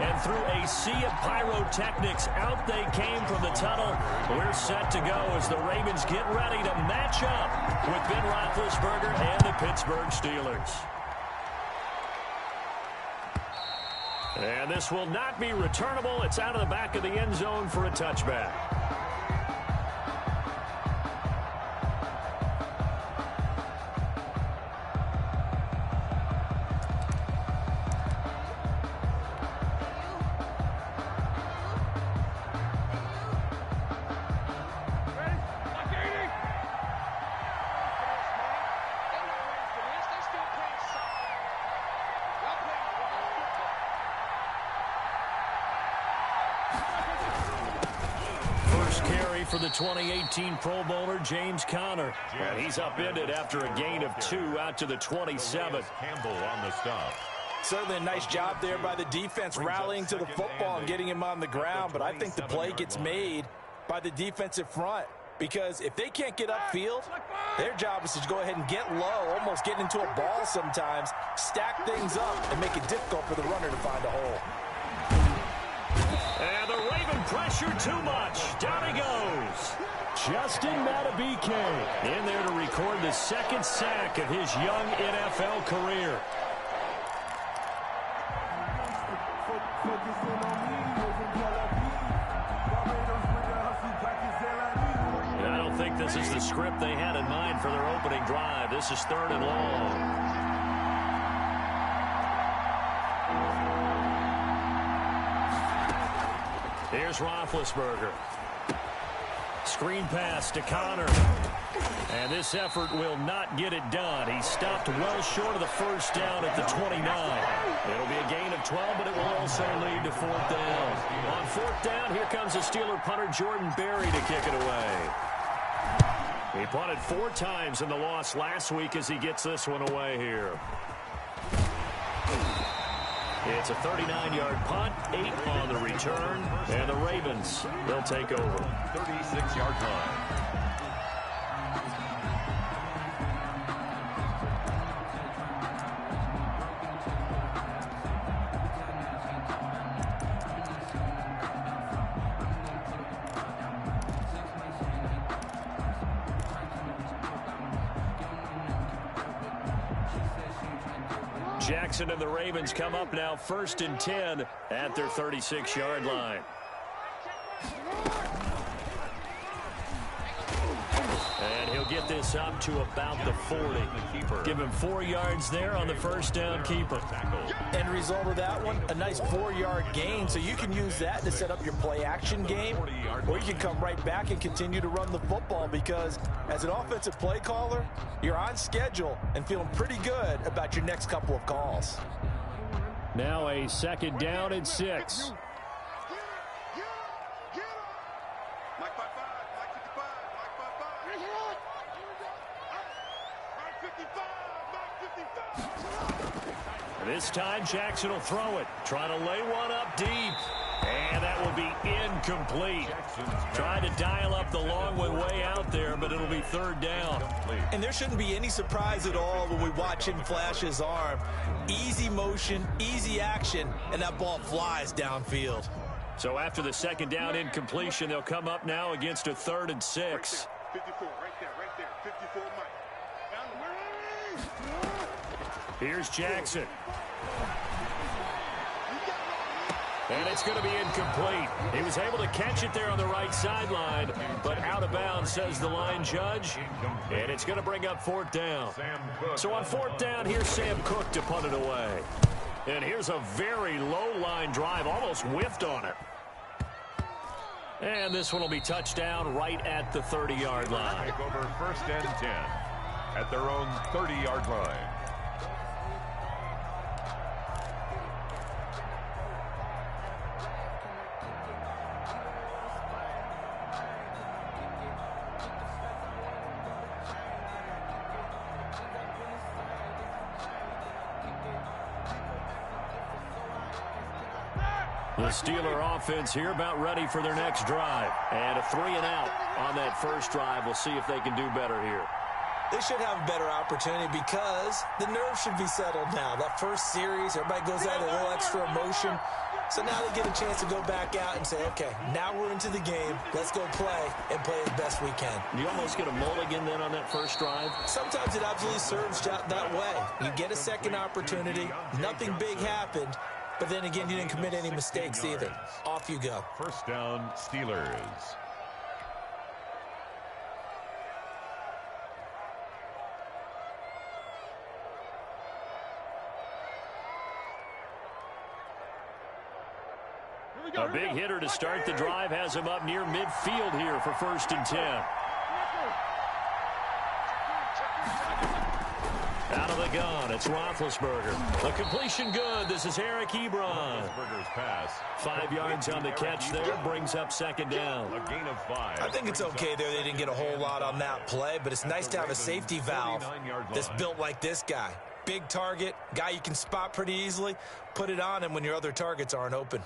and through a sea of pyrotechnics, out they came from the tunnel. We're set to go as the Ravens get ready to match up with Ben Roethlisberger and the Pittsburgh Steelers. And this will not be returnable. It's out of the back of the end zone for a touchback. For the 2018 Pro Bowler, James Conner. And he's upended after a gain of 2 out to the 27. Campbell on the stop. Certainly a nice job there by the defense rallying to the football and getting him on the ground. But I think the play gets made by the defensive front. Because if they can't get upfield, their job is to go ahead and get low, almost get into a ball sometimes, stack things up, and make it difficult for the runner to find a hole. And the Raven pressure too much. Down he goes. Justin Maddeennn in there to record the second sack of his young NFL career. I don't think this is the script they had in mind for their opening drive. This is 3rd and long. Here's Roethlisberger. Screen pass to Conner. And this effort will not get it done. He stopped well short of the first down at the 29. It'll be a gain of 12, but it will also lead to 4th down. On 4th down, here comes the Steeler punter Jordan Berry to kick it away. He punted 4 times in the loss last week as he gets this one away here. It's a 39-yard punt, 8 on the return, and the Ravens, they'll take over. 36-yard line. Jackson and the Ravens come up now 1st and 10 at their 36-yard line. And he'll get this up to about the 40. Give him 4 yards there on the first down keeper. End result of that one, a nice 4-yard gain. So you can use that to set up your play action game, or you can come right back and continue to run the football because as an offensive play caller, you're on schedule and feeling pretty good about your next couple of calls. Now a 2nd down and 6. This time Jackson will throw it. Try to lay one up deep. And that will be incomplete. Trying to dial up the long one way out there, but it'll be 3rd down. And there shouldn't be any surprise at all when we watch him flash his arm. Easy motion, easy action, and that ball flies downfield. So after the 2nd down incompletion, they'll come up now against a 3rd and 6. 54, right there, 54, Mike. Here's Jackson. And it's going to be incomplete. He was able to catch it there on the right sideline, but out of bounds, says the line judge. And it's going to bring up 4th down. So on 4th down, here's Sam Cook to punt it away. And here's a very low line drive, almost whiffed on it. And this one will be touchdown right at the 30-yard line. Take over 1st and 10 at their own 30-yard line. The Steeler offense here about ready for their next drive. And a 3 and out on that first drive. We'll see if they can do better here. They should have a better opportunity because the nerves should be settled now. That first series, everybody goes out a little extra emotion. So now they get a chance to go back out and say, okay, now we're into the game. Let's go play and play as best we can. You almost get a mulligan then on that first drive? Sometimes it absolutely serves that way. You get a second opportunity. Nothing big happened. But then again, you didn't commit any mistakes either. Off you go. First down, Steelers. A big hitter to start the drive has him up near midfield here for 1st and 10. Out of the gun, it's Roethlisberger. The completion good. This is Eric Ebron. Roethlisberger's pass. 5 yards on the catch there. Brings up 2nd down. A gain of 5. I think it's okay there. They didn't get a whole lot on that play, but it's nice to have a safety valve that's built like this guy. Big target, guy you can spot pretty easily. Put it on him when your other targets aren't open.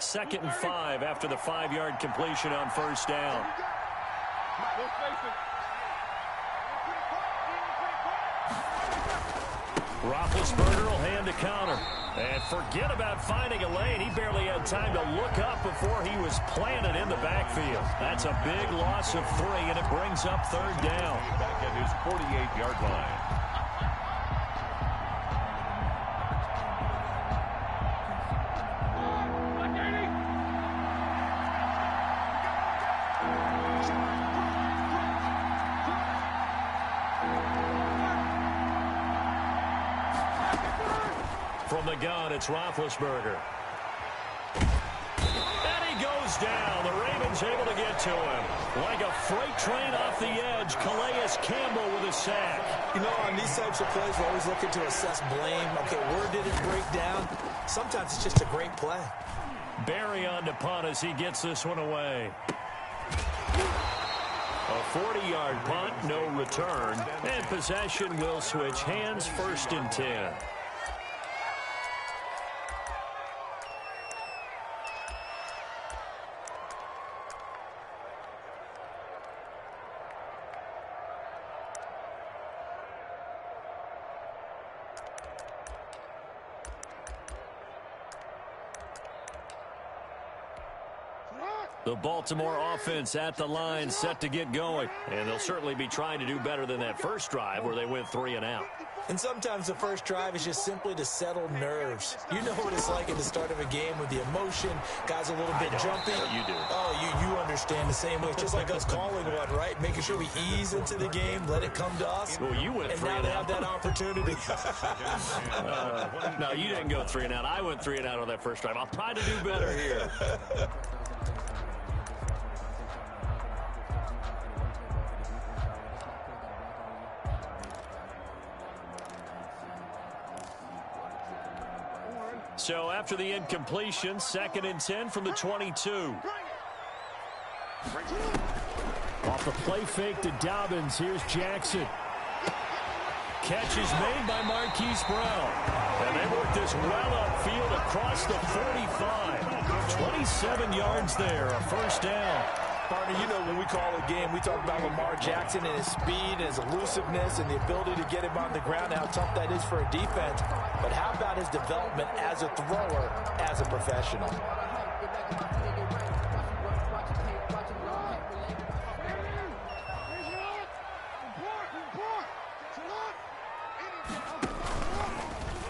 Second and 5 after the 5-yard completion on 1st down. Roethlisberger will hand a counter. And forget about finding a lane. He barely had time to look up before he was planted in the backfield. That's a big loss of 3, and it brings up 3rd down. Back at his 48-yard line. From the gun, it's Roethlisberger. And he goes down. The Ravens able to get to him. Like a freight train off the edge, Calais Campbell with a sack. You know, on these types of plays, we're always looking to assess blame. Okay, where did it break down? Sometimes it's just a great play. Barry on to punt as he gets this one away. A 40-yard punt, no return. And possession will switch hands, 1st and 10. The Baltimore offense at the line, set to get going. And they'll certainly be trying to do better than that first drive where they went 3 and out. And sometimes the first drive is just simply to settle nerves. You know what it's like at the start of a game with the emotion. Guys a little bit jumpy. You do. Oh, you understand the same way. It's just like us calling one, right? Making sure we ease into the game, let it come to us. Well, you went 3 and and now they out. have that opportunity. No, you didn't go 3 and out. I went 3 and out on that first drive. I'll try to do better here. So after the incompletion, 2nd and 10 from the 22. Off the play fake to Dobbins. Here's Jackson. Catch is made by Marquise Brown. And they work this well upfield across the 45. 27 yards there, a 1st down. Partner, you know when we call a game, we talk about Lamar Jackson and his speed and his elusiveness and the ability to get him on the ground and how tough that is for a defense. But how about his development as a thrower, as a professional?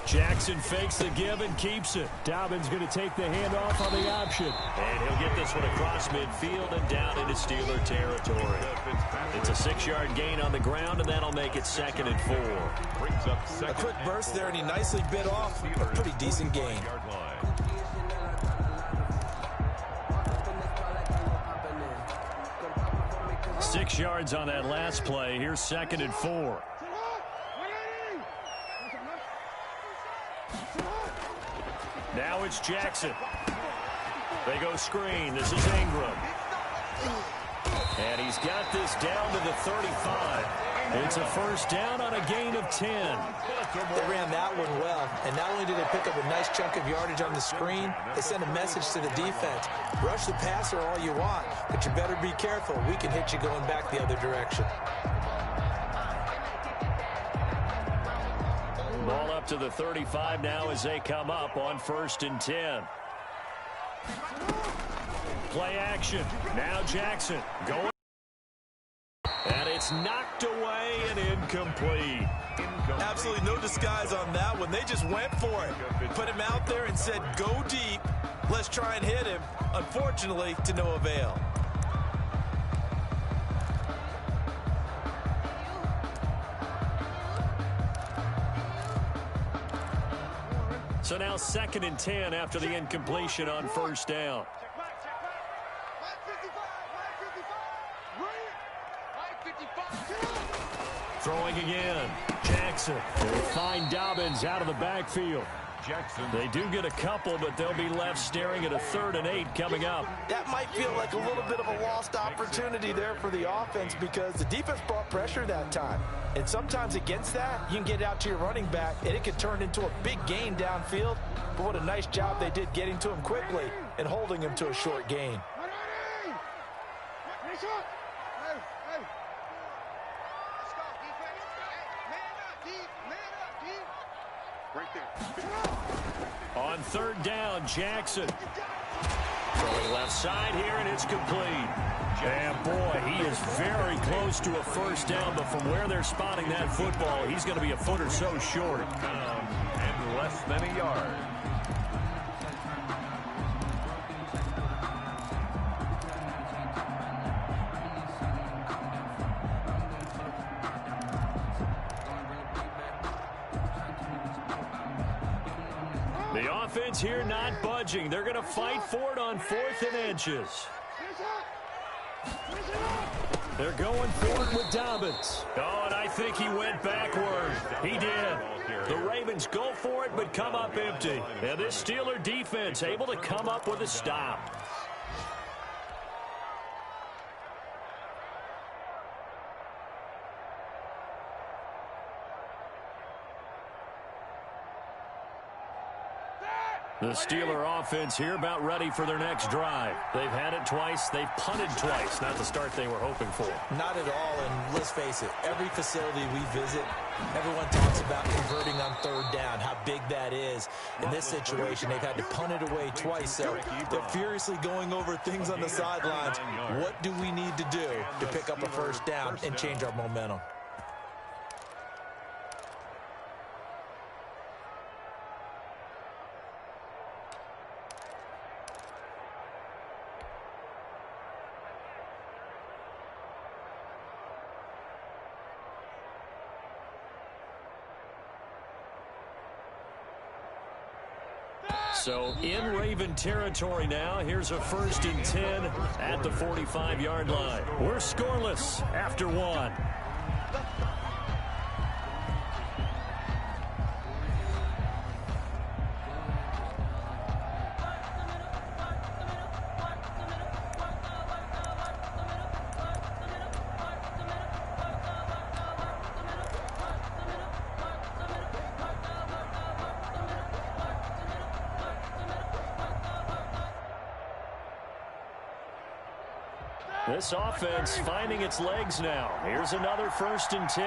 Jackson fakes the give and keeps it. Dobbins going to take the handoff on the option. And he'll get this one across midfield and down into Steeler territory. It's a 6-yard gain on the ground, and that'll make it 2nd and 4. Brings up A quick burst there, and he nicely bit off a pretty decent gain. 6 yards on that last play. Here's 2nd and 4. Now it's Jackson. They go screen. This is Ingram. And he's got this down to the 35. It's a 1st down on a gain of 10. They ran that one well. And not only did they pick up a nice chunk of yardage on the screen, they sent a message to the defense. Rush the passer all you want, but you better be careful. We can hit you going back the other direction. Ball up to the 35 now as they come up on 1st and 10. Play action. Now Jackson going. And it's knocked away and incomplete. Absolutely no disguise on that one. They just went for it. Put him out there and said, go deep. Let's try and hit him. Unfortunately, to no avail. So now 2nd and 10 after the incompletion on 1st down. Throwing again. Jackson. They find Dobbins out of the backfield. Jackson. They do get a couple, but they'll be left staring at a 3rd and 8 coming up. That might feel like a little bit of a lost opportunity there for the offense because the defense brought pressure that time. And sometimes against that, you can get out to your running back, and it could turn into a big gain downfield. But what a nice job they did getting to him quickly and holding him to a short gain. On 3rd down, Jackson. Throwing left side here, and it's complete. And boy, he is very close to a 1st down, but from where they're spotting that football, he's going to be a foot or so short. And less than a yard. The offense here not budging. They're going to fight for it on 4th and inches. They're going for it with Dobbins. Oh, and I think he went backward. He did. The Ravens go for it, but come up empty. And this Steeler defense able to come up with a stop. The Steeler offense here about ready for their next drive. They've had it twice. They've punted twice. Not the start they were hoping for. Not at all, and let's face it, every facility we visit, everyone talks about converting on 3rd down, how big that is. In this situation, they've had to punt it away twice, so they're furiously going over things on the sidelines. What do we need to do to pick up a 1st down and change our momentum? So in Raven territory now. Here's a 1st and 10 at the 45-yard line. We're scoreless after 1. This offense finding its legs now. Here's another 1st and 10.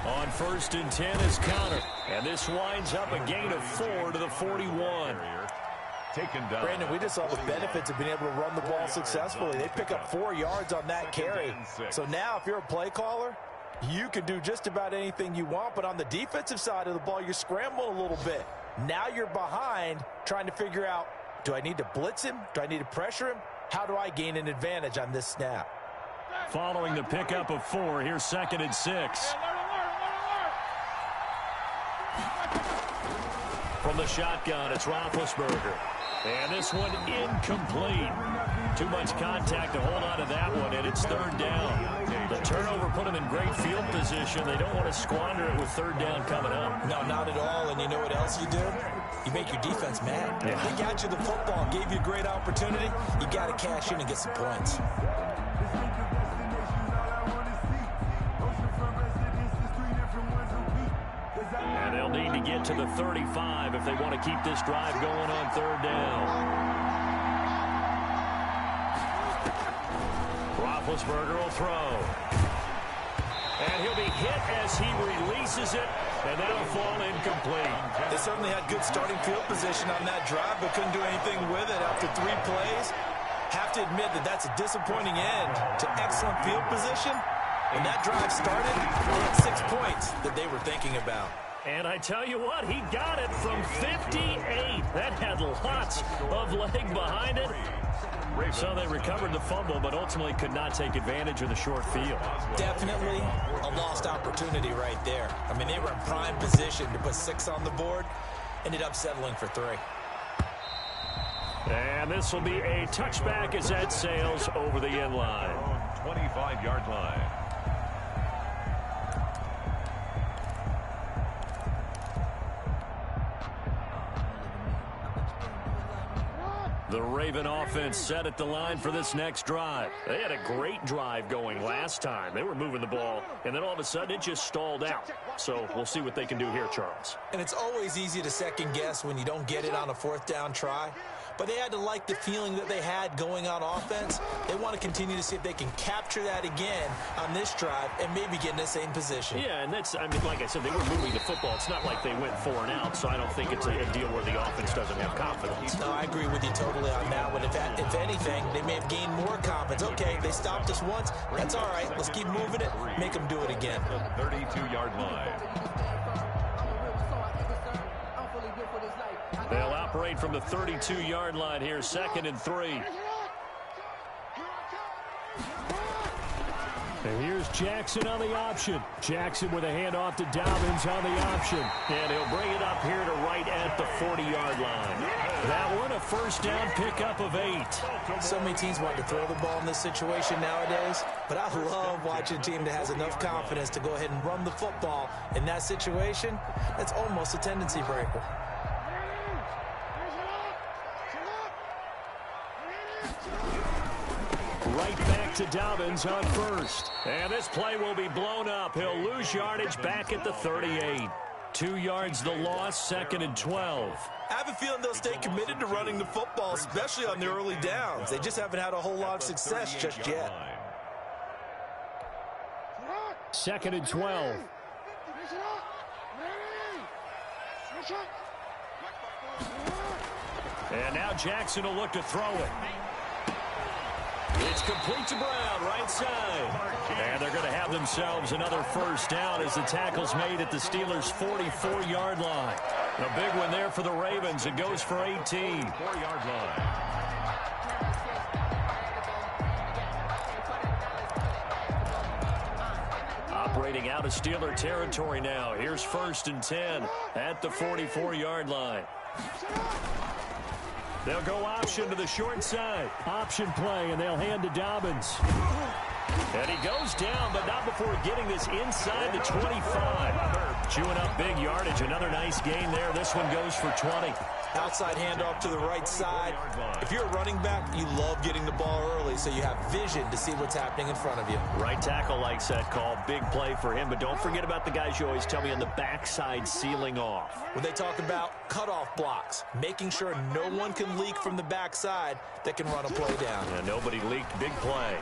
On 1st and 10 is Connor. And this winds up a gain of 4 to the 41. Taken down. Brandon, we just saw the benefits of being able to run the ball successfully. They pick up 4 yards on that carry. So now if you're a play caller, you can do just about anything you want. But on the defensive side of the ball, you're scrambling a little bit. Now you're behind trying to figure out, do I need to blitz him? Do I need to pressure him? How do I gain an advantage on this snap? Following the pickup of 4, here's 2nd and 6. From the shotgun, it's Roethlisberger. And this one incomplete. Too much contact to hold on to that one, and it's 3rd down. The turnover put them in great field position. They don't want to squander it with 3rd down coming up. No, not at all. And you know what else you do? You make your defense mad. Yeah. They got you the football, gave you a great opportunity. You got to cash in and get some points. And they'll need to get to the 35 if they want to keep this drive going on 3rd down. Roethlisberger will throw. And And he'll be hit as he releases it, and that'll fall incomplete. They certainly had good starting field position on that drive, but couldn't do anything with it after 3 plays. Have to admit that that's a disappointing end to excellent field position. When that drive started, they had 6 points that they were thinking about. And I tell you what, he got it from 58. That had lots of leg behind it. So they recovered the fumble, but ultimately could not take advantage of the short field. Definitely a lost opportunity right there. I mean, they were in prime position to put 6 on the board. Ended up settling for 3. And this will be a touchback as that sails over the end line. 25-yard line. The Raven offense set at the line for this next drive. They had a great drive going last time. They were moving the ball, and then all of a sudden it just stalled out. So we'll see what they can do here, Charles. And it's always easy to second guess when you don't get it on a 4th down try. But they had to like the feeling that they had going on offense. They want to continue to see if they can capture that again on this drive and maybe get in the same position. Yeah, and that's, I mean, like I said, they were moving the football. It's not like they went 4 and out, so I don't think it's a deal where the offense doesn't have confidence. No, I agree with you totally on that one. If anything, they may have gained more confidence. Okay, they stopped us once. That's all right. Let's keep moving it. Make them do it again. The 32-yard line. They'll operate from the 32-yard line here, 2nd and 3. And here's Jackson on the option. Jackson with a handoff to Dobbins on the option. And he'll bring it up here to right at the 40-yard line. That one, a 1st down pickup of 8. So many teams want to throw the ball in this situation nowadays, but I love watching a team that has enough confidence to go ahead and run the football in that situation. That's almost a tendency breaker. Right back to Dobbins on 1st. And this play will be blown up. He'll lose yardage back at the 38. 2 yards the loss, 2nd and 12. I have a feeling they'll stay committed to running the football, especially on the early downs. They just haven't had a whole lot of success just yet. 2nd and 12. And now Jackson will look to throw it. It's complete to Brown, right side. And they're going to have themselves another 1st down as the tackle's made at the Steelers' 44-yard line. A big one there for the Ravens. It goes for 18. 4-yard line. Operating out of Steeler territory now. Here's 1st and 10 at the 44-yard line. They'll go option to the short side. Option play, and they'll hand to Dobbins. And he goes down, but not before getting this inside the 25. Chewing up big yardage. Another nice gain there. This one goes for 20. Outside handoff to the right side. If you're a running back, you love getting the ball early so you have vision to see what's happening in front of you. Right tackle likes that call. Big play for him, but don't forget about the guys you always tell me on the backside sealing off. When they talk about cutoff blocks, making sure no one can leak from the backside that can run a play down. Yeah, nobody leaked. Big play.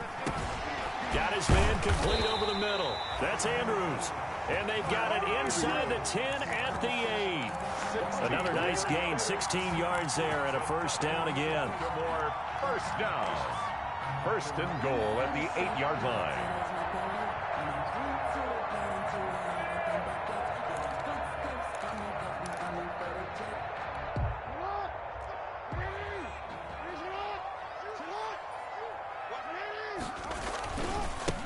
Got his man complete over the middle. That's Andrews. And they've got it inside the 10 at the 8. Another nice gain, 16 yards there, and a 1st down again. More 1st down. 1st and goal at the 8-yard line.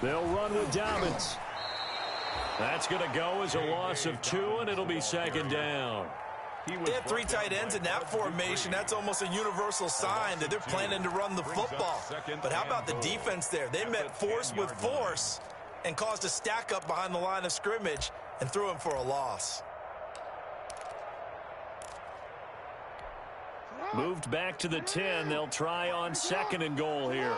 They'll run with Dobbins. That's going to go as a loss of 2, and it'll be 2nd down. They have 3 tight ends in that formation. That's almost a universal sign that they're planning to run the football. But how about the defense there? They met force with force and caused a stack up behind the line of scrimmage and threw him for a loss. Moved back to the 10. They'll try on 2nd and goal here.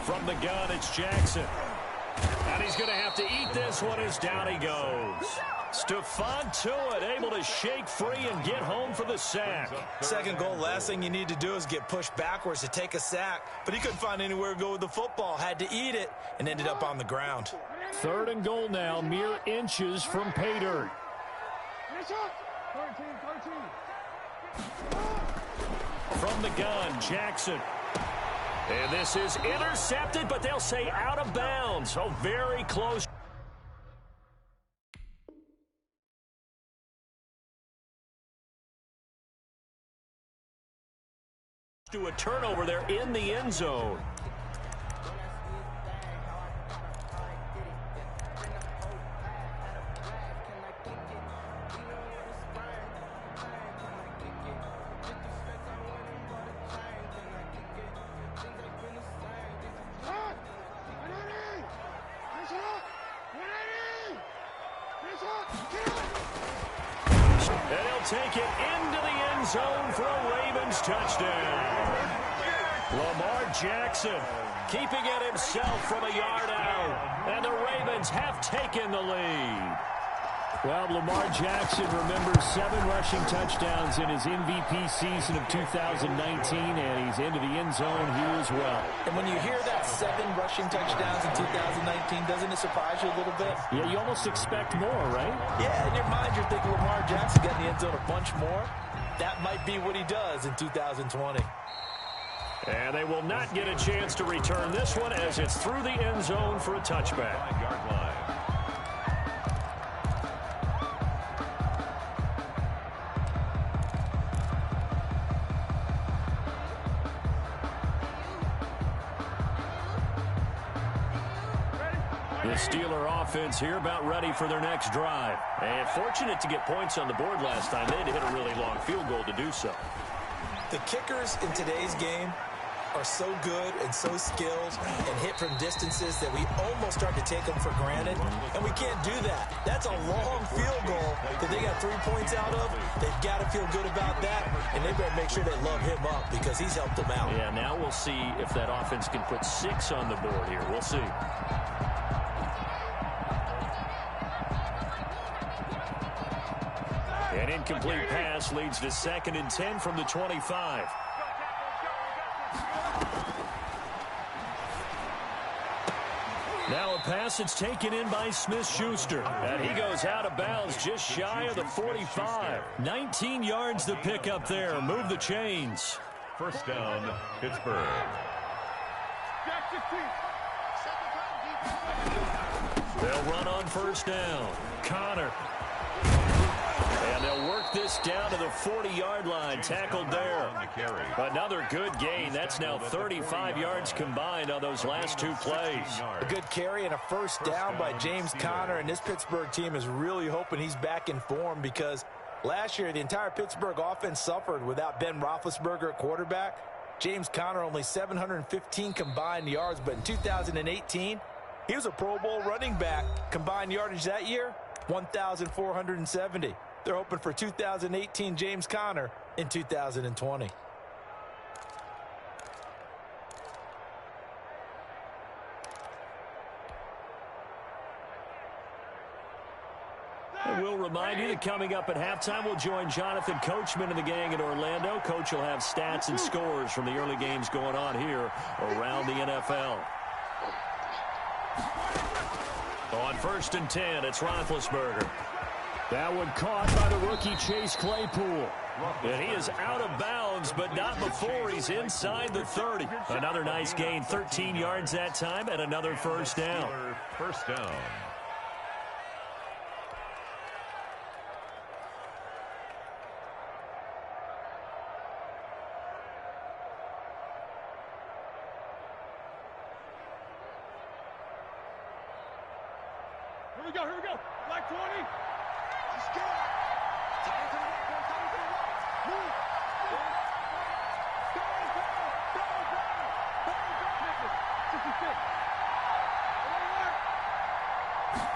From the gun, it's Jackson. And he's going to have to eat this one as down he goes. Stephon Tuitt able to shake free and get home for the sack. Second goal, last thing you need to do is get pushed backwards to take a sack. But he couldn't find anywhere to go with the football. Had to eat it and ended up on the ground. 3rd and goal now, mere inches from pay dirt. From the gun, Jackson. And this is intercepted, but they'll say out of bounds. So very close. To a turnover there in the end zone. And he'll take it into the end zone for a Ravens touchdown. Lamar Jackson keeping it himself from a yard out. And the Ravens have taken the lead. Well, Lamar Jackson remembers 7 rushing touchdowns in his MVP season of 2019, and he's into the end zone here as well. And when you hear that 7 rushing touchdowns in 2019, doesn't it surprise you a little bit? Yeah, you almost expect more, right? Yeah, in your mind you're thinking Lamar Jackson got in the end zone a bunch more. That might be what he does in 2020. And they will not get a chance to return this one as it's through the end zone for a touchback. 5-yard line. The Steeler offense here about ready for their next drive. And fortunate to get points on the board last time. They had to hit a really long field goal to do so. The kickers in today's game are so good and so skilled and hit from distances that we almost start to take them for granted, and we can't do that. That's a long field goal that they got 3 points out of. They've got to feel good about that, and they better make sure they love him up because he's helped them out. Yeah, now we'll see if that offense can put 6 on the board here. We'll see. An incomplete pass leads to 2nd and 10 from the 25. Now a pass that's taken in by Smith-Schuster. And he goes out of bounds just shy of the 45. 19 yards to pick up there. Move the chains. First down, Pittsburgh. They'll run on first down. Connor. And they'll work this down to the 40-yard line. Tackled there. Another good gain. That's now 35 yards combined on those last 2 plays. A good carry and a first down by James Conner, and this Pittsburgh team is really hoping he's back in form because last year the entire Pittsburgh offense suffered without Ben Roethlisberger at quarterback. James Conner only 715 combined yards, but in 2018 he was a Pro Bowl running back. Combined yardage that year, 1,470. They're hoping for 2018 James Conner in 2020. And we'll remind you that coming up at halftime, we'll join Jonathan Coachman and the gang in Orlando. Coach will have stats and scores from the early games going on here around the NFL. On 1st and 10, it's Roethlisberger. That one caught by the rookie Chase Claypool. And he is out of bounds, but not before he's inside the 30. Another nice gain, 13 yards that time, and another first down. First down. Here we go. Black 20. Let's go. Tie it to the right, boys. Tie it to the right. Move. Go. Nicholas. 66.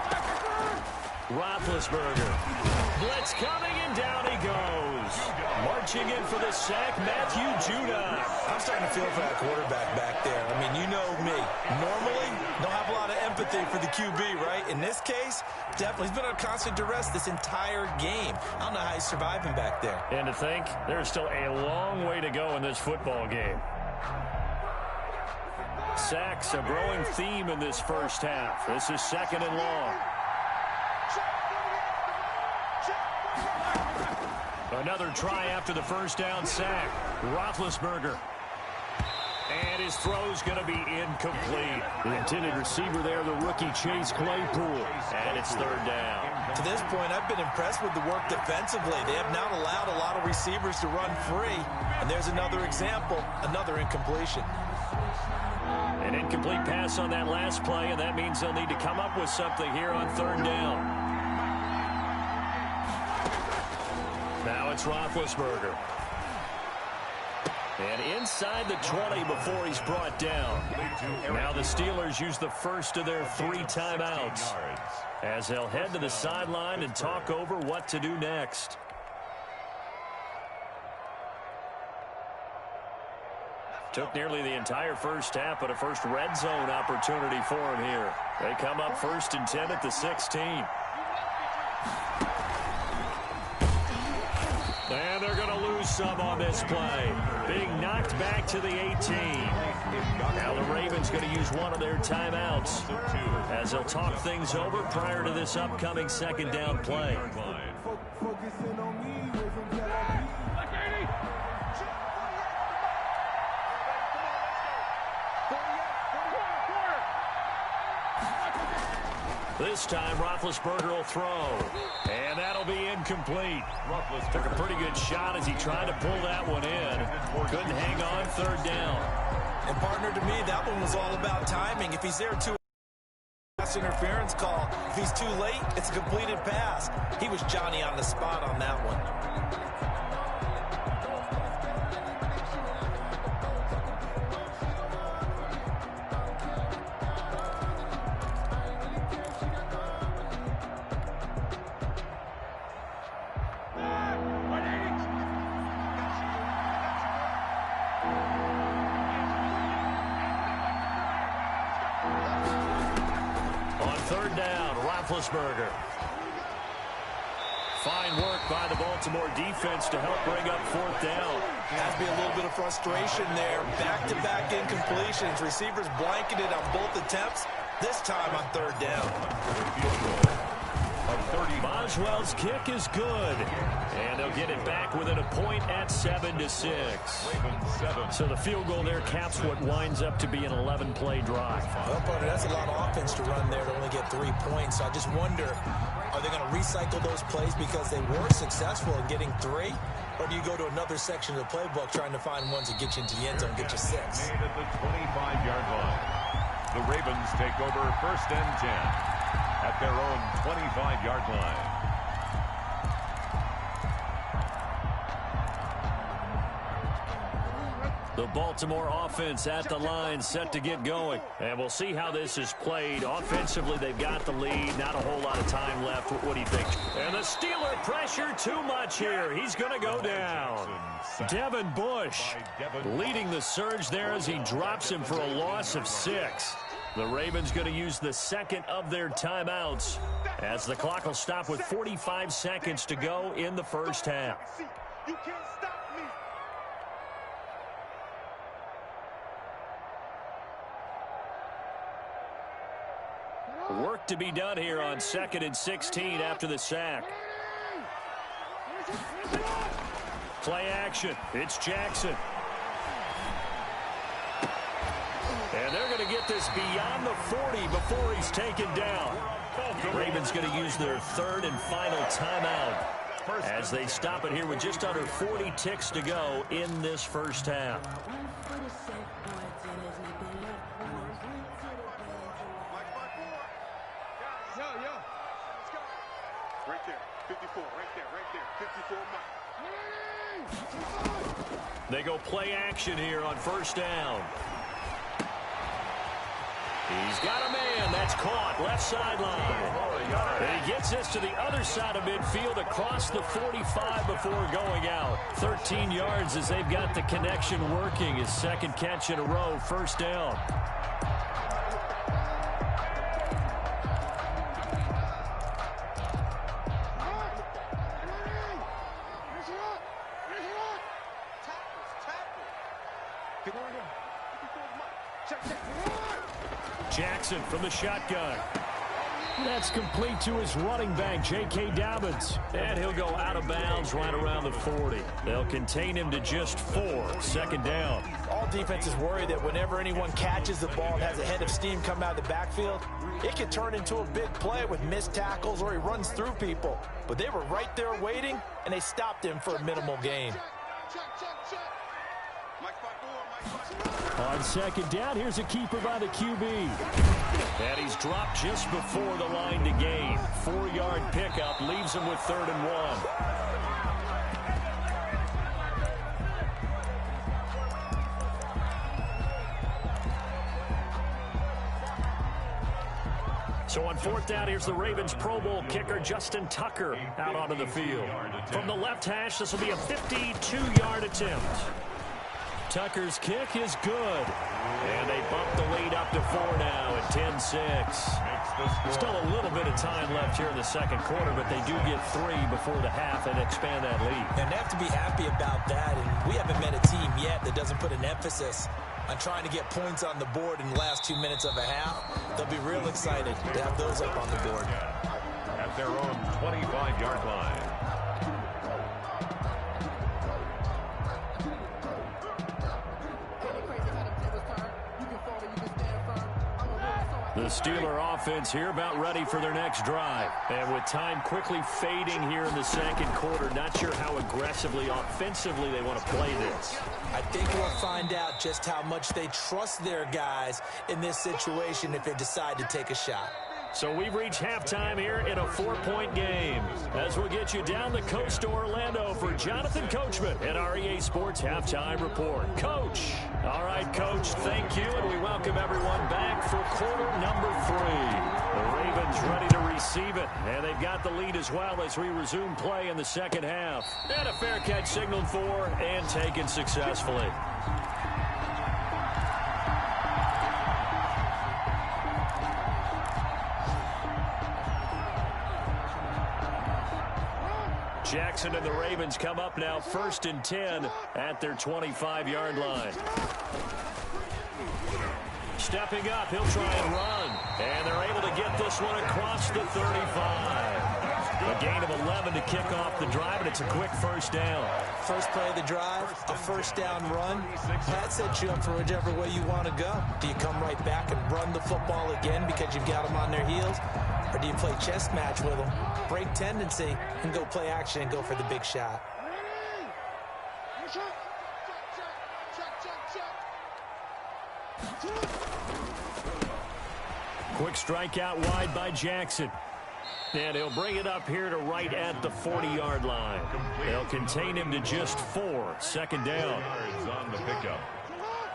Black return. Roethlisberger. Blitz coming, and down he goes. Marching in for the sack, Matthew Judon. I'm starting to feel for that quarterback back there. I mean, you know me. Normally, don't have a lot of empathy for the QB, right? In this case, definitely. He's been on constant duress this entire game. I don't know how he's surviving back there. And to think, there's still a long way to go in this football game. Sacks, a growing theme in this first half. This is 2nd and long. Another try after the first down sack. Roethlisberger. And his throw's going to be incomplete. The intended receiver there, the rookie Chase Claypool. And it's 3rd down. To this point, I've been impressed with the work defensively. They have not allowed a lot of receivers to run free. And there's another example, another incompletion. An incomplete pass on that last play, and that means they'll need to come up with something here on 3rd down. Now it's Roethlisberger. And inside the 20 before he's brought down. Now the Steelers use the first of their 3 timeouts as they'll head to the sideline and talk over what to do next. Took nearly the entire first half, but a first red zone opportunity for him here. They come up 1st and 10 at the 16. And they're going to lose some on this play. Being knocked back to the 18. Now the Ravens going to use one of their timeouts as they'll talk things over prior to this upcoming 2nd down play. This time, Roethlisberger will throw. And that'll be incomplete. Took a pretty good shot as he tried to pull that one in. Couldn't hang on 3rd down. And partner, to me, that one was all about timing. If he's there too pass interference call. If he's too late, it's a completed pass. He was Johnny on the spot on that one. Roethlisberger. Fine work by the Baltimore defense to help bring up 4th down. Has to be a little bit of frustration there. Back-to-back incompletions. Receivers blanketed on both attempts. This time on 3rd down. Boswell's kick is good. And they'll get it back within a point at 7-6. So the field goal there caps what winds up to be an 11-play drive. Well, partner, that's a lot of offense to run there to only get 3 points. So I just wonder, are they going to recycle those plays because they were successful in getting 3? Or do you go to another section of the playbook trying to find ones that get you into the end zone, get you 6? Made at the 25-yard line. The Ravens take over 1st and 10 at their own 25-yard line. The Baltimore offense at the line, set to get going. And we'll see how this is played. Offensively, they've got the lead. Not a whole lot of time left. What do you think? And the Steeler pressure too much here. He's going to go down. Devin Bush leading the surge there as he drops him for a loss of 6. The Ravens going to use the 2nd of their timeouts as the clock will stop with 45 seconds to go in the first half. You can't stop me. Work to be done here on 2nd and 16 after the sack. Play action. It's Jackson. And they're going to get this beyond the 40 before he's taken down. The Ravens going to use their 3rd and final timeout as they stop it here with just under 40 ticks to go in this first half. Right there, 54, right there, 54 Mike. They go play action here on 1st down. He's got a man. That's caught. Left sideline. And he gets this to the other side of midfield across the 45 before going out. 13 yards as they've got the connection working. His second catch in a row, first down. Jackson from the shotgun. That's complete to his running back, J.K. Dobbins. And he'll go out of bounds right around the 40. They'll contain him to just 4. Second down. All defenses worry that whenever anyone catches the ball and has a head of steam come out of the backfield, it can turn into a big play with missed tackles or he runs through people. But they were right there waiting, and they stopped him for a minimal gain. On second down, here's a keeper by the QB. And he's dropped just before the line to gain. 4-yard pickup leaves him with 3rd and 1. So on 4th down, here's the Ravens Pro Bowl kicker, Justin Tucker, out onto the field. From the left hash, this will be a 52-yard attempt. Tucker's kick is good. And they bump the lead up to 4 now at 10-6. Still a little bit of time left here in the second quarter, but they do get 3 before the half and expand that lead. And they have to be happy about that. And we haven't met a team yet that doesn't put an emphasis on trying to get points on the board in the last 2 minutes of a half. They'll be real excited to have those up on the board. At their own 25-yard line. The Steeler offense here about ready for their next drive. And with time quickly fading here in the second quarter, not sure how aggressively, offensively they want to play this. I think we'll find out just how much they trust their guys in this situation if they decide to take a shot. So we've reached halftime here in a 4-point game. As we'll get you down the coast to Orlando for Jonathan Coachman at our EA Sports Halftime Report. Coach. All right, Coach, thank you, and we welcome everyone back for quarter number 3. The Ravens ready to receive it, and they've got the lead as well as we resume play in the second half. And a fair catch signaled for and taken successfully. Jackson and the Ravens come up now 1st and 10 at their 25-yard line. Stepping up, he'll try and run. And they're able to get this one across the 35. A gain of 11 to kick off the drive, and it's a quick first down. First play of the drive, a first down run. That sets you up for whichever way you want to go. Do you come right back and run the football again because you've got them on their heels? Or do you play chess match with them, break tendency, and go play action and go for the big shot? Quick strike out wide by Jackson. And he'll bring it up here to right at the 40-yard line. They'll contain him to just 4. Second down. Yards on the pickup.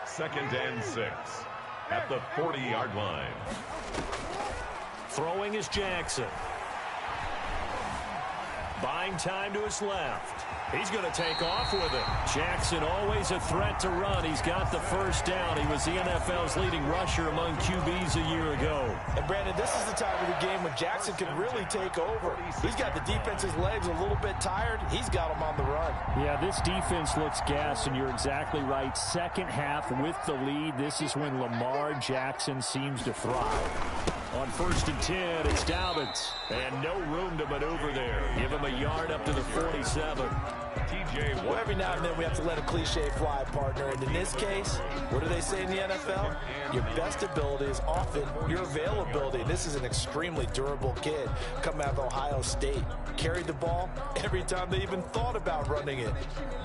2nd and 6 at the 40-yard line. Throwing is Jackson. Buying time to his left. He's going to take off with it. Jackson always a threat to run. He's got the first down. He was the NFL's leading rusher among QBs a year ago. And Brandon, this is the time of the game when Jackson can really take over. He's got the defense's legs a little bit tired. He's got them on the run. Yeah, this defense looks gassed, and you're exactly right. Second half with the lead, this is when Lamar Jackson seems to thrive. On 1st and 10, it's Dobbins. And no room to maneuver there. Give him a yard up to the 47. Well, every now and then we have to let a cliche fly, partner. And in this case, what do they say in the NFL? Your best ability is often your availability. This is an extremely durable kid coming out of Ohio State. Carried the ball every time they even thought about running it.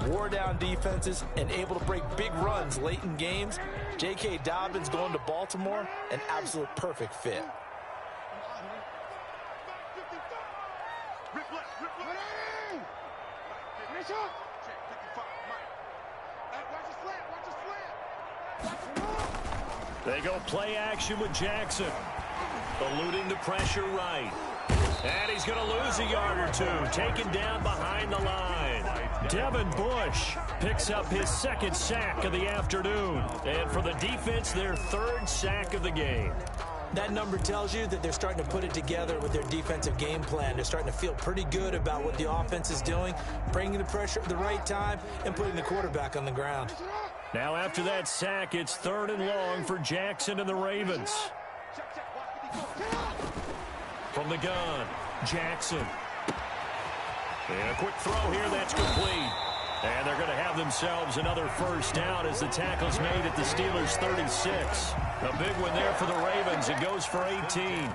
Wore down defenses and able to break big runs late in games. J.K. Dobbins going to Baltimore, an absolute perfect fit. They go play action with Jackson. Eluding the pressure right. And he's going to lose a yard or two, taken down behind the line. Devin Bush picks up his second sack of the afternoon. And for the defense, their third sack of the game. That number tells you that they're starting to put it together with their defensive game plan. They're starting to feel pretty good about what the offense is doing, bringing the pressure at the right time, and putting the quarterback on the ground. Now after that sack, it's 3rd and long for Jackson and the Ravens. From the gun, Jackson. And a quick throw here, that's complete. And they're going to have themselves another first down as the tackle's made at the Steelers' 36. A big one there for the Ravens. It goes for 18.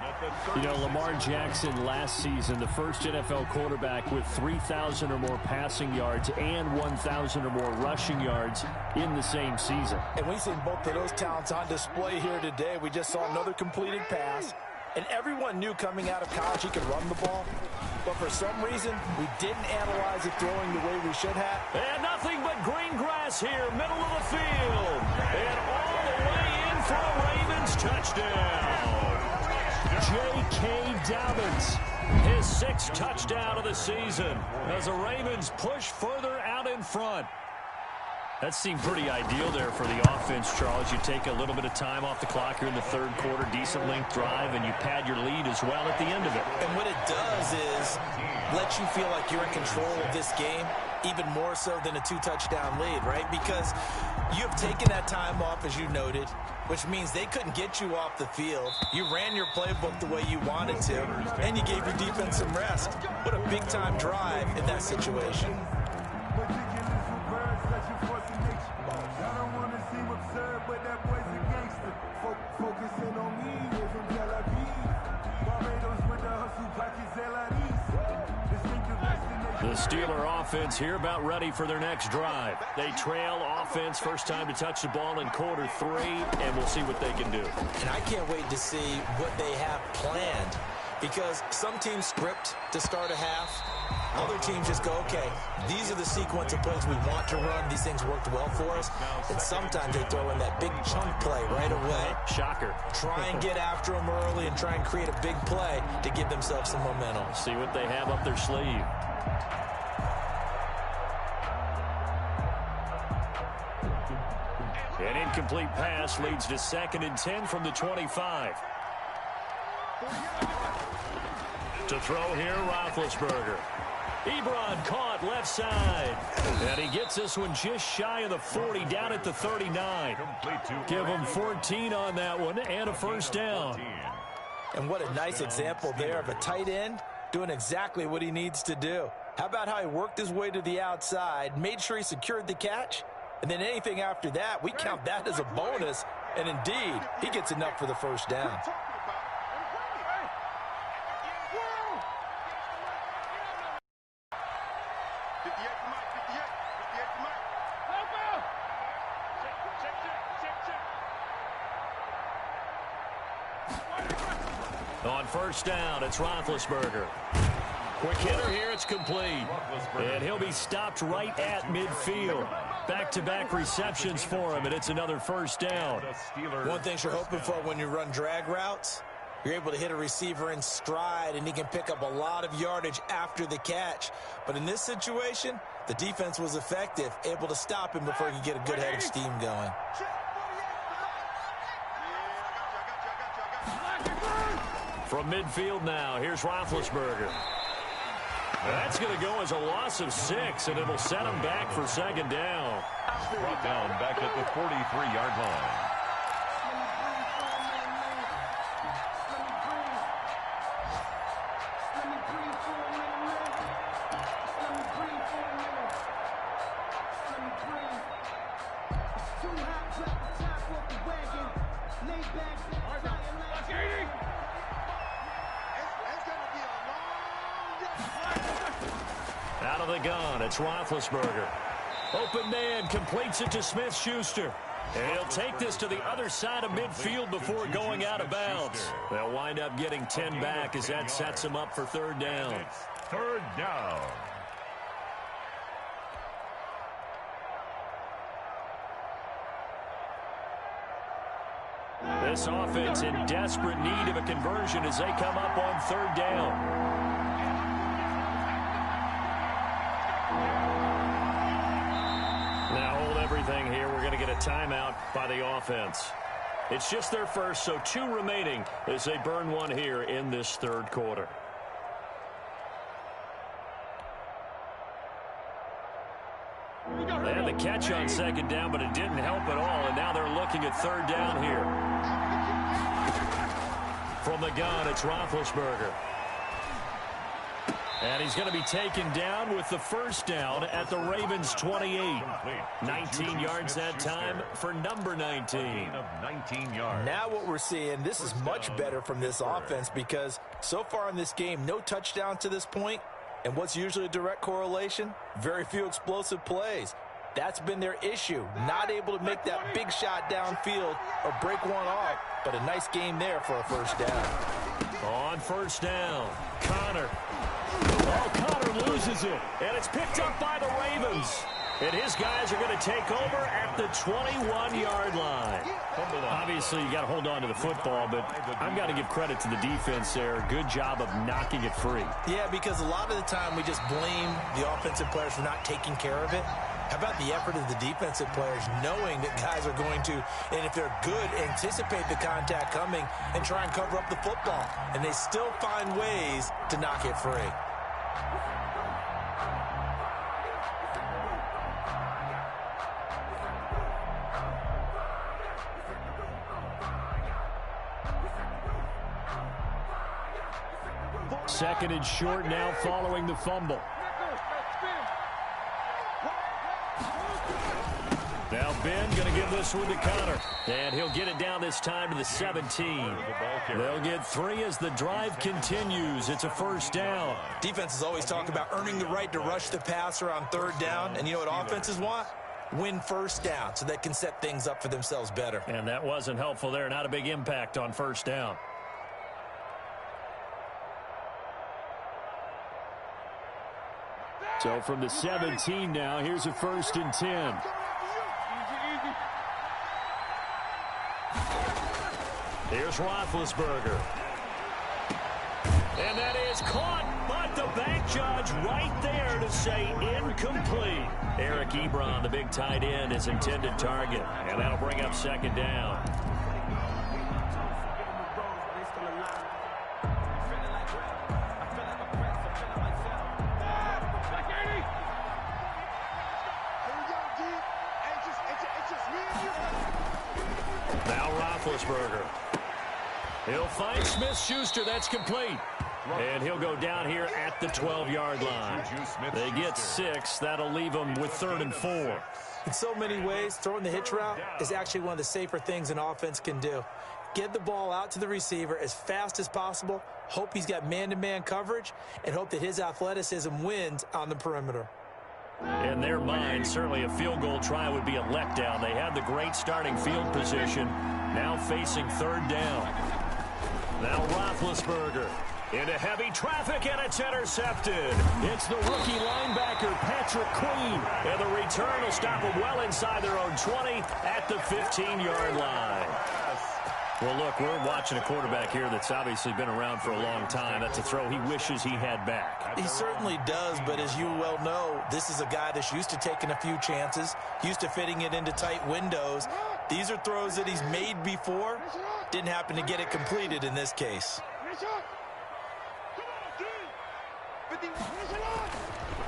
You know, Lamar Jackson last season, the first NFL quarterback with 3,000 or more passing yards and 1,000 or more rushing yards in the same season. And we've seen both of those talents on display here today. We just saw another completed pass. And everyone knew coming out of college he could run the ball. But for some reason, we didn't analyze it throwing the way we should have. And nothing but green grass here, middle of the field. And all the way in for a Ravens touchdown. J.K. Dobbins, his 6th touchdown of the season as the Ravens push further out in front. That seemed pretty ideal there for the offense, Charles. You take a little bit of time off the clock here in the 3rd quarter, decent length drive, and you pad your lead as well at the end of it. And what it does is let you feel like you're in control of this game, even more so than a 2-touchdown lead, right? Because you have taken that time off, as you noted, which means they couldn't get you off the field. You ran your playbook the way you wanted to, and you gave your defense some rest. What a big-time drive in that situation. The Steeler offense here about ready for their next drive. They trail offense, first time to touch the ball in quarter 3, and we'll see what they can do. And I can't wait to see what they have planned, because some teams script to start a half. Other teams just go, okay, these are the sequence of plays we want to run. These things worked well for us. And sometimes they throw in that big chunk play right away. Shocker. Try and get after them early and try and create a big play to give themselves some momentum. See what they have up their sleeve. An incomplete pass leads to 2nd and 10 from the 25. To throw here, Roethlisberger. Ebron caught left side. And he gets this one just shy of the 40, down at the 39. Give him 14 on that one and a first down. And what a nice example there of a tight end doing exactly what he needs to do. How about how he worked his way to the outside, made sure he secured the catch, and then anything after that, we count that as a bonus. And indeed, he gets enough for the first down. On first down, it's Roethlisberger. Quick hitter here, it's complete. And he'll be stopped right at midfield. Back-to-back receptions for him, and it's another first down. One thing you're hoping for when you run drag routes, you're able to hit a receiver in stride, and he can pick up a lot of yardage after the catch. But in this situation, the defense was effective, able to stop him before he could get a good head of steam going. From midfield now, here's Roethlisberger. That's going to go as a loss of 6, and it'll set him back for 2nd down. Brought down back at the 43-yard line. Out of the gun, it's Roethlisberger. Open man, completes it to Smith-Schuster. And he'll take this to the other side of midfield before going out of bounds. They'll wind up getting 10 back as that sets them up for 3rd down. It's 3rd down. This offense in desperate need of a conversion as they come up on 3rd down. Now hold everything here. We're going to get a timeout by the offense. It's just their first, so 2 remaining as they burn one here in this third quarter. They had the catch on second down, but it didn't help at all, and now they're looking at third down here. From the gun, it's Roethlisberger. And he's going to be taken down with the first down at the Ravens' 28. 19 yards that time for number 19. Now what we're seeing, this is much better from this offense because so far in this game, no touchdown to this point. And what's usually a direct correlation? Very few explosive plays. That's been their issue. Not able to make that big shot downfield or break one off. But a nice game there for a first down. On first down, Connor. Oh, Connor loses it. And it's picked up by the Ravens. And his guys are going to take over at the 21-yard line. Obviously, you got to hold on to the football, but I've got to give credit to the defense there. Good job of knocking it free. Yeah, because a lot of the time we just blame the offensive players for not taking care of it. How about the effort of the defensive players knowing that guys are going to, and if they're good, anticipate the contact coming and try and cover up the football. And they still find ways to knock it free. Second and short now following the fumble. Now Ben going to give this one to Connor. And he'll get it down this time to the 17. They'll get 3 as the drive continues. It's a first down. Defenses always talk about earning the right to rush the passer on third down. And you know what offenses want? Win first down so they can set things up for themselves better. And that wasn't helpful there. Not a big impact on first down. So from the 17 now, here's a 1st and 10. Here's Roethlisberger. And that is caught, but the back judge right there to say incomplete. Eric Ebron, the big tight end, is intended target. And that'll bring up second down. Now Roethlisberger. He'll find Smith-Schuster. That's complete. And he'll go down here at the 12-yard line. They get 6. That'll leave them with 3rd and 4. In so many ways, throwing the hitch route is actually one of the safer things an offense can do. Get the ball out to the receiver as fast as possible, hope he's got man-to-man coverage, and hope that his athleticism wins on the perimeter. In their mind, certainly a field goal try would be a letdown. They had the great starting field position, now facing third down. Now Roethlisberger into heavy traffic, and it's intercepted. It's the rookie linebacker, Patrick Queen. And the return will stop them well inside their own 20 at the 15-yard line. Well, look, we're watching a quarterback here that's obviously been around for a long time. That's a throw he wishes he had back. He certainly does, but as you well know, this is a guy that's used to taking a few chances, used to fitting it into tight windows. These are throws that he's made before. Didn't happen to get it completed in this case.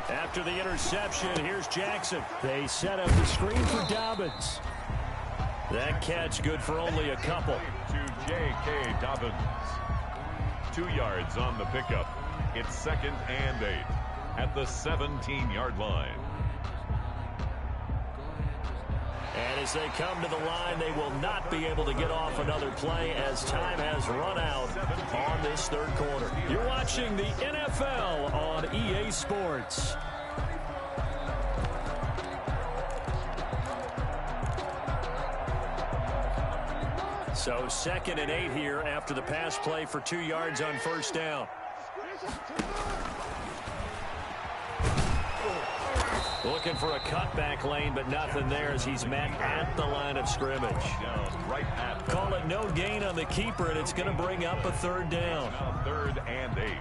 After the interception, here's Jackson. They set up the screen for Dobbins. That catch good for only a couple. To J.K. Dobbins. 2 yards on the pickup. It's 2nd and 8 at the 17-yard line. And as they come to the line, they will not be able to get off another play as time has run out on this third quarter. You're watching the NFL on EA Sports. So 2nd and 8 here after the pass play for 2 yards on first down. Looking for a cutback lane, but nothing there as he's met at the line of scrimmage. Call it no gain on the keeper, and it's going to bring up a third down. 3rd and 8.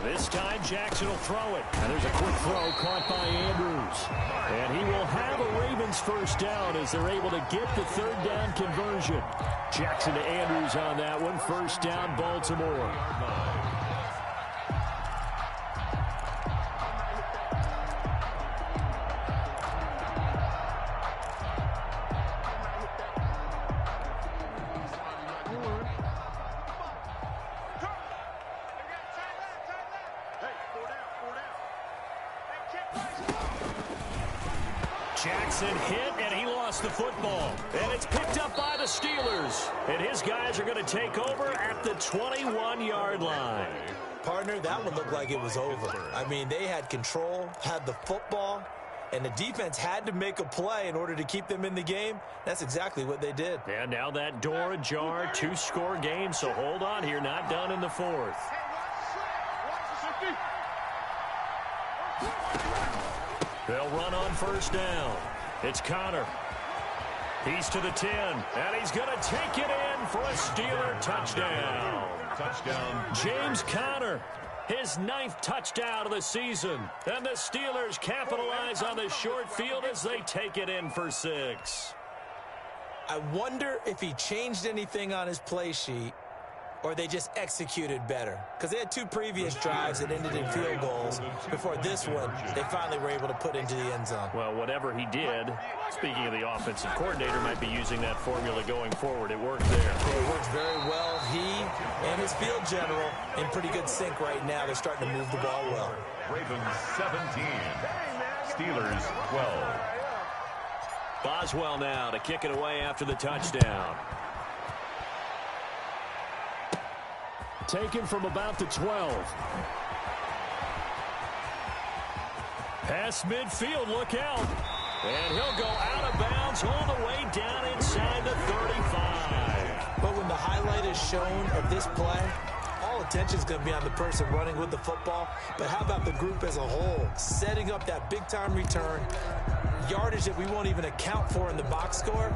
This time Jackson will throw it. And there's a quick throw caught by Andrews. And he will have a Ravens first down as they're able to get the third down conversion. Jackson to Andrews on that one. First down, Baltimore. Jackson hit, and he lost the football. And it's picked up by the Steelers. And his guys are going to take over at the 21-yard line. Partner, that one looked like it was over. I mean, they had control, had the football, and the defense had to make a play in order to keep them in the game. That's exactly what they did. And now that door ajar, two-score game, so hold on here, not done in the fourth. They'll run on first down. It's Connor. He's to the 10, and he's going to take it in for a Steeler touchdown. James Conner, his 9th touchdown of the season. And the Steelers capitalize on the short field as they take it in for 6. I wonder if he changed anything on his play sheet or they just executed better. Because they had 2 previous drives that ended in field goals. Before this one, they finally were able to put into the end zone. Well, whatever he did, speaking of the offensive coordinator, might be using that formula going forward. It worked there. It works very well. He and his field general in pretty good sync right now. They're starting to move the ball well. Ravens 17, Steelers 12. Boswell now to kick it away after the touchdown. Taken from about the 12. Pass midfield, look out. And he'll go out of bounds all the way down inside the 35. But when the highlight is shown of this play, all attention is going to be on the person running with the football. But how about the group as a whole? Setting up that big-time return, yardage that we won't even account for in the box score,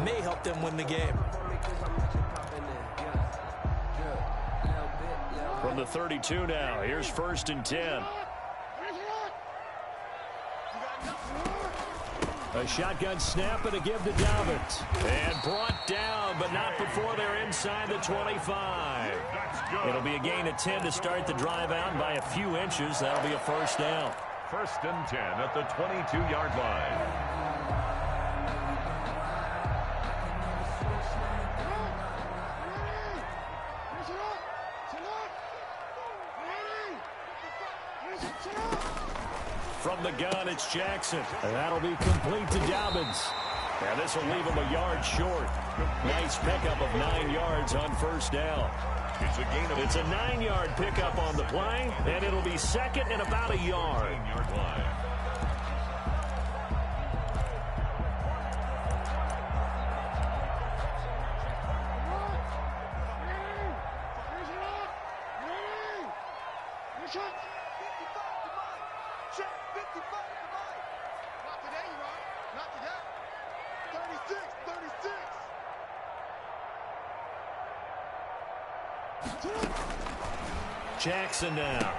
may help them win the game. From the 32 now, here's 1st and 10. A shotgun snap and a give to Dobbins. And brought down, but not before they're inside the 25. It'll be a gain of 10 to start the drive out by a few inches. That'll be a first down. 1st and 10 at the 22-yard line. From the gun, it's Jackson. And that'll be complete to Dobbins. And this will leave him a yard short. Nice pickup of 9 yards on first down. It's a 9-yard pickup on the play, and it'll be 2nd and about a yard. 9-yard line. Jackson now.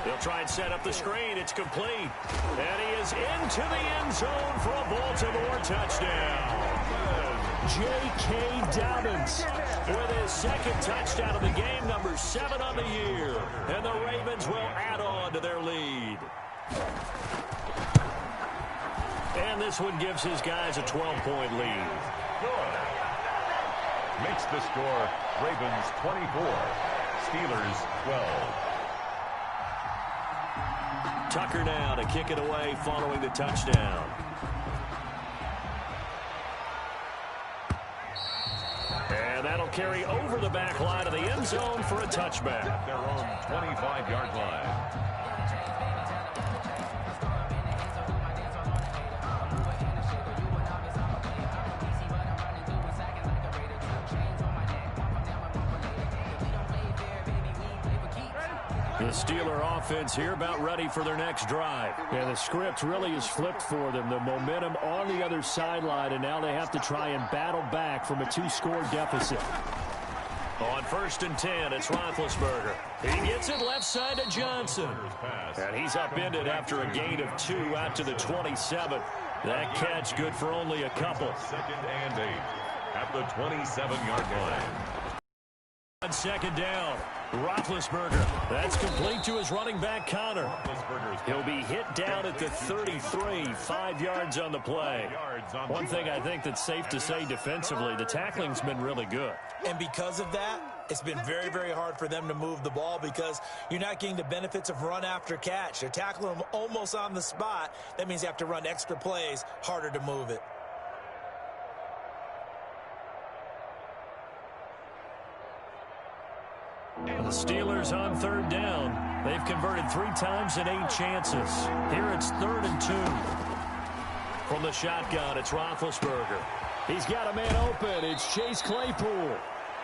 He'll try and set up the screen. It's complete. And he is into the end zone for a Baltimore touchdown. J.K. Dobbins with his 2nd touchdown of the game, number 7 on the year. And the Ravens will add on to their lead. And this one gives his guys a 12-point lead. Good. Makes the score Ravens 24, Steelers 12. Tucker now to kick it away following the touchdown. And that'll carry over the back line of the end zone for a touchback. At their own 25-yard line. The Steeler offense here about ready for their next drive. And the script really is flipped for them. The momentum on the other sideline, and now they have to try and battle back from a 2-score deficit. On 1st and 10, it's Roethlisberger. He gets it left side to Johnson. And he's upended after a gain of 2 out to the 27. That catch good for only a couple. 2nd and 8 at the 27-yard line. On 2nd down, Roethlisberger. That's complete to his running back, Connor. He'll be hit down at the 33, 5 yards on the play. One thing I think that's safe to say defensively, the tackling's been really good. And because of that, it's been very, very hard for them to move the ball because you're not getting the benefits of run after catch. They're tackling them almost on the spot. That means you have to run extra plays, harder to move it. The Steelers on 3rd down. They've converted 3 times in 8 chances. Here it's 3rd and 2. From the shotgun, it's Roethlisberger. He's got a man open. It's Chase Claypool.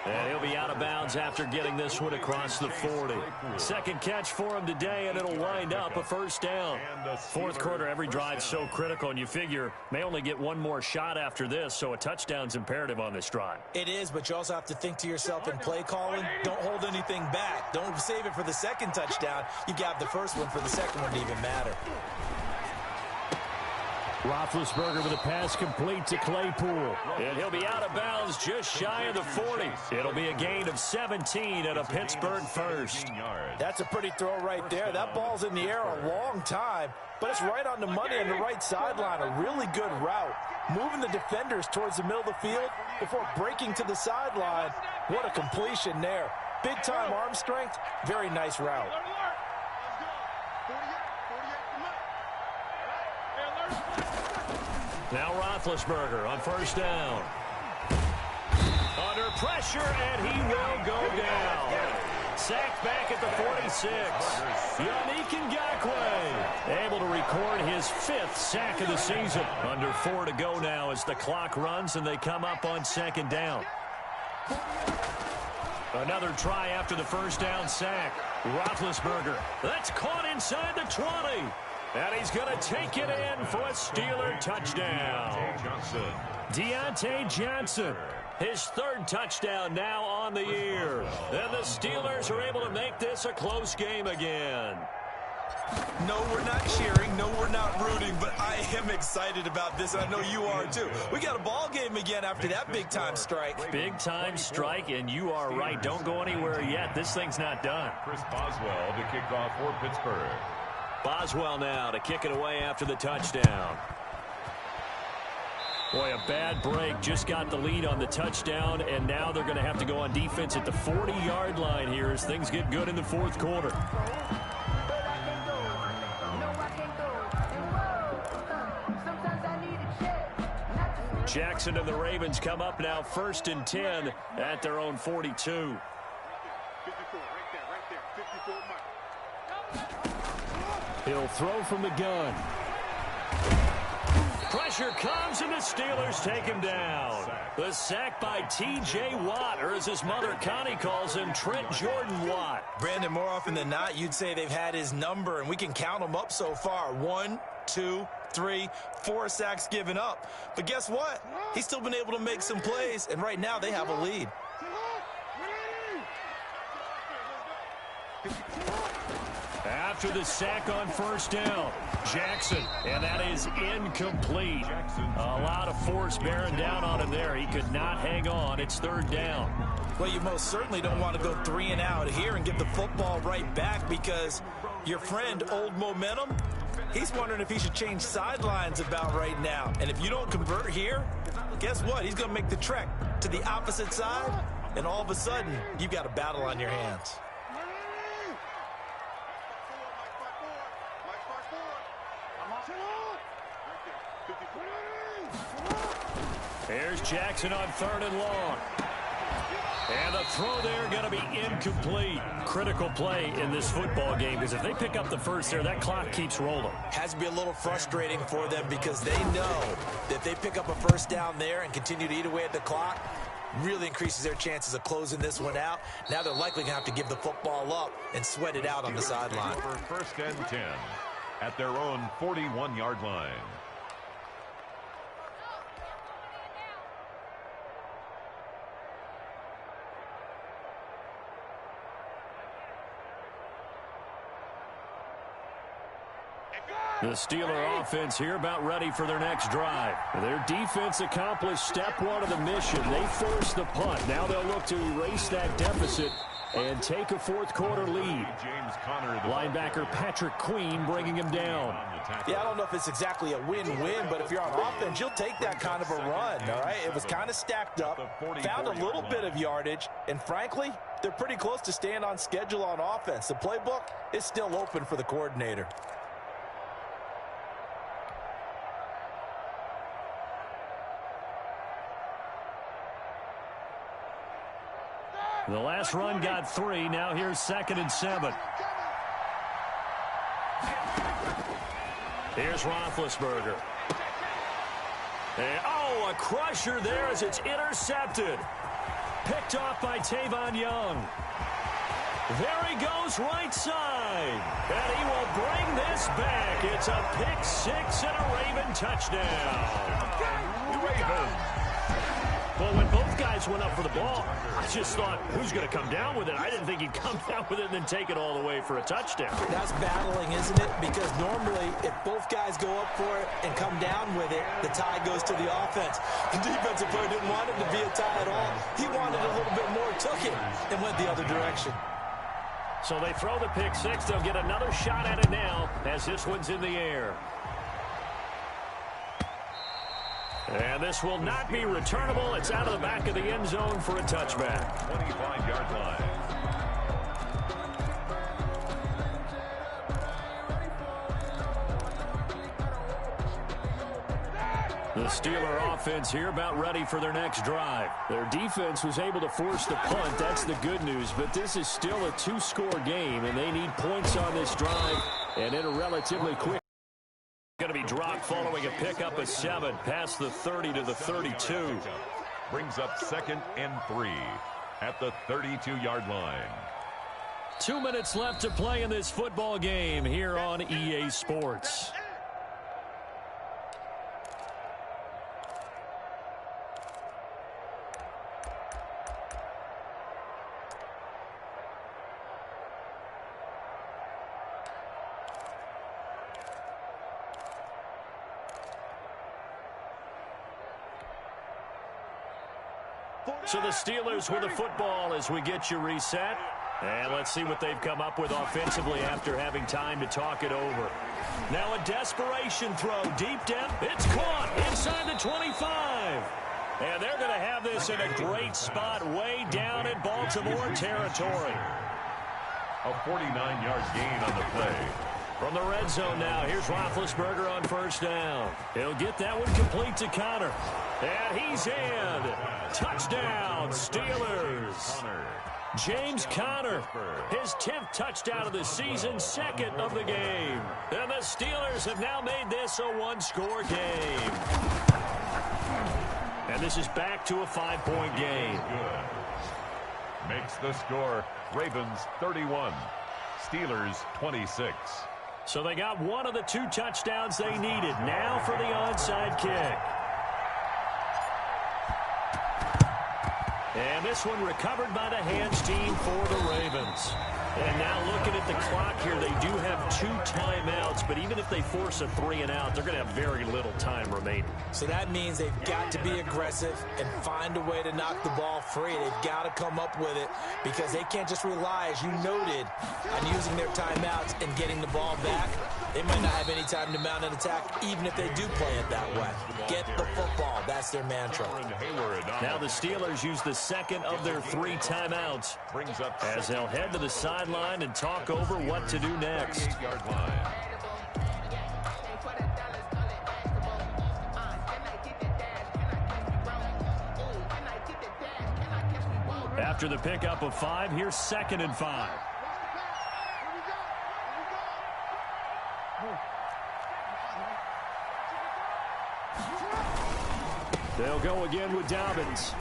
And he'll be out of bounds after getting this one across the 40. Second catch for him today, and it'll wind up a 1st down. 4th quarter, every drive's so critical, and you figure may only get one more shot after this, so a touchdown's imperative on this drive. It is, but you also have to think to yourself in play calling, don't hold anything back. Don't save it for the 2nd touchdown. You got the 1st one for the 2nd one to even matter. Roethlisberger with a pass complete to Claypool. And he'll be out of bounds just shy of the 40. It'll be a gain of 17 at a Pittsburgh 1st. That's a pretty throw right there. That ball's in the air a long time, but it's right on the money on the right sideline. A really good route. Moving the defenders towards the middle of the field before breaking to the sideline. What a completion there. Big-time arm strength. Very nice route. Now Roethlisberger on 1st down. Under pressure, and he will go down. Sacked back at the 46. Yannick Ngakoue able to record his 5th sack of the season. Under 4 to go now as the clock runs and they come up on 2nd down. Another try after the 1st down sack. Roethlisberger. That's caught inside the 20. And he's going to take it in for a Steeler touchdown. Deontay Johnson, his 3rd touchdown now on the year. And the Steelers are able to make this a close game again. No, we're not cheering. No, we're not rooting. But I am excited about this. I know you are, too. We got a ball game again after that big-time strike. Big-time strike, and you are right. Don't go anywhere yet. This thing's not done. Chris Boswell to kick off for Pittsburgh. Boswell now to kick it away after the touchdown. Boy, a bad break. Just got the lead on the touchdown, and now they're going to have to go on defense at the 40-yard line here as things get good in the 4th quarter. Jackson and the Ravens come up now 1st and 10 at their own 42. 54, right there, 54 mark. He'll throw from the gun. Pressure comes, and the Steelers take him down. The sack by T.J. Watt, or as his mother Connie calls him, Trent Jordan Watt. Brandon, more often than not, you'd say they've had his number, and we can count them up so far. 1, 2, 3, 4 sacks given up. But guess what? He's still been able to make some plays, and right now they have a lead. After the sack on 1st down, Jackson, and that is incomplete. A lot of force bearing down on him there. He could not hang on. It's 3rd down. Well, you most certainly don't want to go 3 and out here and give the football right back because your friend, Old Momentum, he's wondering if he should change sidelines about right now. And if you don't convert here, guess what? He's going to make the trek to the opposite side, and all of a sudden, you've got a battle on your hands. Here's Jackson on 3rd and long. And the throw there going to be incomplete. Critical play in this football game because if they pick up the 1st there, that clock keeps rolling. Has to be a little frustrating for them because they know that if they pick up a 1st down there and continue to eat away at the clock, really increases their chances of closing this one out. Now they're likely going to have to give the football up and sweat it out on the sideline. For first and 10 at their own 41-yard line. The Steeler offense here about ready for their next drive. Their defense accomplished step one of the mission. They forced the punt. Now they'll look to erase that deficit and take a fourth-quarter lead. Linebacker Patrick Queen bringing him down. Yeah, I don't know if it's exactly a win-win, but if you're on offense, you'll take that kind of a run, all right? It was kind of stacked up, found a little bit of yardage, and frankly, they're pretty close to staying on schedule on offense. The playbook is still open for the coordinator. The last run got 3. Now here's 2nd and 7. Here's Roethlisberger. And, oh, a crusher there as it's intercepted. Picked off by Tavon Young. There he goes right side. And he will bring this back. It's a pick 6 and a Raven touchdown. Ravens. Well, when both guys went up for the ball, I just thought, who's going to come down with it? I didn't think he'd come down with it and then take it all the way for a touchdown. That's battling, isn't it? Because normally, if both guys go up for it and come down with it, the tie goes to the offense. The defensive player didn't want it to be a tie at all. He wanted a little bit more, took it, and went the other direction. So they throw the pick 6. They'll get another shot at it now as this one's in the air. And this will not be returnable. It's out of the back of the end zone for a touchback. 25-yard line. The Steeler offense here about ready for their next drive. Their defense was able to force the punt. That's the good news. But this is still a 2-score game, and they need points on this drive and in a relatively quick. Going to be dropped following a pickup of 7 past the 30 to the 32. Brings up 2nd and 3 at the 32-yard line. 2 minutes left to play in this football game here on EA Sports. So the Steelers with the football as we get you reset. And let's see what they've come up with offensively after having time to talk it over. Now a desperation throw deep down. It's caught inside the 25. And they're going to have this in a great spot way down in Baltimore territory. A 49-yard gain on the play. From the red zone now, here's Roethlisberger on first down. He'll get that one complete to Connor. And he's in. Touchdown, Steelers. James Conner, his 10th touchdown of the season, 2nd of the game. And the Steelers have now made this a 1-score game. And this is back to a 5-point game. Good. Makes the score Ravens 31, Steelers 26. So they got one of the 2 touchdowns they needed. Now for the onside kick. And this one recovered by the hands team for the Ravens. And now looking at the clock here, they do have 2 timeouts, but even if they force a 3-and-out, they're going to have very little time remaining. So that means they've got to be aggressive and find a way to knock the ball free. They've got to come up with it because they can't just rely, as you noted, on using their timeouts and getting the ball back. They might not have any time to mount an attack, even if they do play it that way. Get the football. That's their mantra. Now the Steelers use the 2nd of their 3 timeouts as they'll head to the sideline and talk over what to do next. After the pickup of 5, here's 2nd and 5. They'll go again with Dobbins.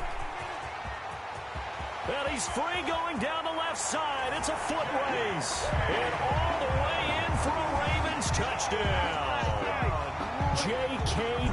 And he's free going down the left side. It's a foot race. And all the way in for a Ravens touchdown. J.K.